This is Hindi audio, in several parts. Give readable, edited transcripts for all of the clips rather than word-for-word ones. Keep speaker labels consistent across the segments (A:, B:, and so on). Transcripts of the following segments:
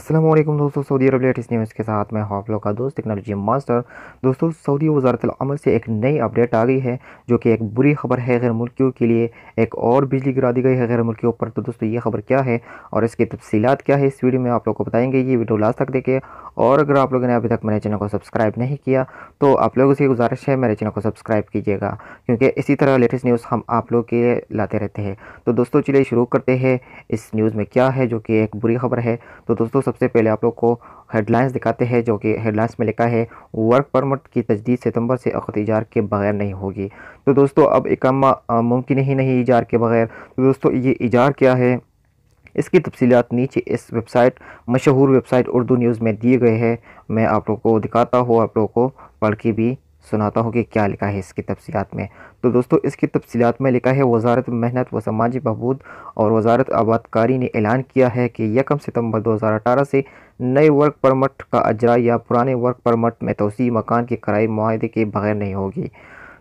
A: अस्सलाम वालेकुम दोस्तों, सऊदी अरब लेटेस्ट न्यूज़ के साथ मैं हूं आप लोग का दोस्त टेक्नोलॉजी मास्टर। दोस्तों, सऊदी वज़ारतुल अमल से एक नई अपडेट आ गई है जो कि एक बुरी खबर है गैर मुल्कियों के लिए। एक और बिजली गिरा दी गई है गैर मुल्कियों पर। तो दोस्तों, ये खबर क्या है और इसकी तफसीलात क्या है, इस वीडियो में आप लोग को बताएंगे। ये वीडियो लास्ट तक देखिए। और अगर आप लोगों ने अभी तक मेरे चैनल को सब्सक्राइब नहीं किया तो आप लोगों से गुजारिश है मेरे चैनल को सब्सक्राइब कीजिएगा, क्योंकि इसी तरह लेटेस्ट न्यूज़ हम आप लोग के लिए लाते रहते हैं। तो दोस्तों, चलिए शुरू करते हैं इस न्यूज़ में क्या है जो कि एक बुरी खबर है। तो दोस्तों, सबसे पहले आप लोग को हेडलाइंस दिखाते हैं, जो कि हेडलाइंस में लिखा है वर्क परमिट की तजदीद सितंबर से अख़्त इजार के बगैर नहीं होगी। तो दोस्तों, अब इकामा मुमकिन ही नहीं इजार के बगैर। तो दोस्तों, ये इजार क्या है, इसकी तफसीलात नीचे इस वेबसाइट, मशहूर वेबसाइट उर्दू न्यूज़ में दिए गए हैं। मैं आप लोग को दिखाता हूँ, आप लोग को पढ़ के भी सुनाता हूँ कि क्या लिखा है इसकी तफसीलात में। तो दोस्तों, इसकी तफसीलात में लिखा है वज़ारत मेहनत व समाजी बहबूद और वज़ारत आबादकारी ने ऐलान किया है कि 1 सितंबर 2018 से नए वर्क परमिट का अजरा या पुराने वर्क परमिट में तोसी मकान के किराए मुआहदे के बगैर नहीं होगी।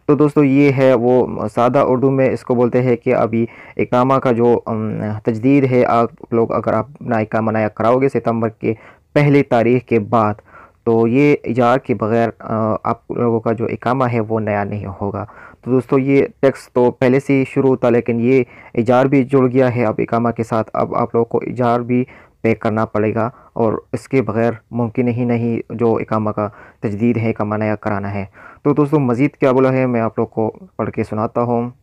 A: तो दोस्तों, ये है वो सादा उर्दू में इसको बोलते हैं कि अभी इकामा का जो तजदीद है, आप लोग अगर आप अपना इकामा नया कराओगे सितंबर के पहली तारीख के बाद, तो ये इजार के बगैर आप लोगों का जो इकामा है वो नया नहीं होगा। तो दोस्तों, ये टैक्स तो पहले से ही शुरू था, लेकिन ये इजार भी जुड़ गया है अब इकामा के साथ। अब आप लोगों को इजार भी पे करना पड़ेगा और इसके बगैर मुमकिन ही नहीं जो इकामा का तजदीद है, इकामा नया कराना है। तो दोस्तों, मज़ीद क्या बोला है मैं आप लोग को पढ़ के सुनाता हूँ।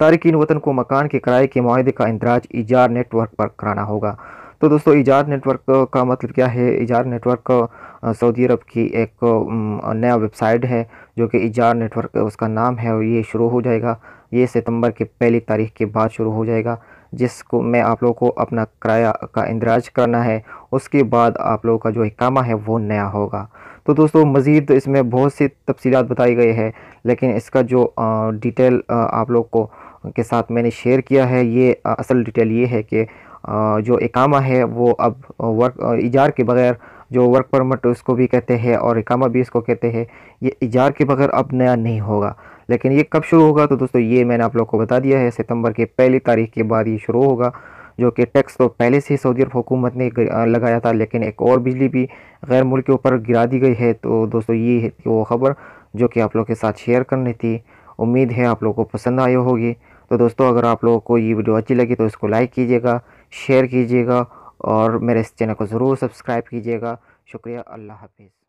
A: तारकीन वतन को मकान के किराए के मुआहदे का इंदराज इजार नेटवर्क पर कराना होगा। तो दोस्तों, इजार नेटवर्क का मतलब क्या है? इजार नेटवर्क सऊदी अरब की एक नया वेबसाइट है जो कि इजार नेटवर्क उसका नाम है, और ये शुरू हो जाएगा, ये सितंबर की पहली तारीख के बाद शुरू हो जाएगा, जिसको मैं आप लोगों को अपना किराया का इंदराज करना है। उसके बाद आप लोगों का जो इकामा है वो नया होगा। तो दोस्तों, मज़ीद इसमें बहुत सी तफसीलात बताई गई है, लेकिन इसका जो डिटेल आप लोग को के साथ मैंने शेयर किया है, ये असल डिटेल ये है कि जो इकामा है वो अब वर्क इजार के बगैर, जो वर्क परमिट उसको भी कहते हैं और इकामा भी इसको कहते हैं, ये इजार के बगैर अब नया नहीं होगा। लेकिन ये कब शुरू होगा? तो दोस्तों, ये मैंने आप लोग को बता दिया है, सितंबर की पहली तारीख के बाद ये शुरू होगा। जो कि टैक्स तो पहले से ही सऊदी अरब हुकूमत ने लगाया था, लेकिन एक और बिजली भी गैर मुल्क के ऊपर गिरा दी गई है। तो दोस्तों, ये है वो ख़बर जो कि आप लोग के साथ शेयर करनी थी। उम्मीद है आप लोगों को पसंद आई होगी। तो दोस्तों, अगर आप लोगों को ये वीडियो अच्छी लगी तो इसको लाइक कीजिएगा, शेयर कीजिएगा और मेरे इस चैनल को ज़रूर सब्सक्राइब कीजिएगा। शुक्रिया, अल्लाह हाफिज़।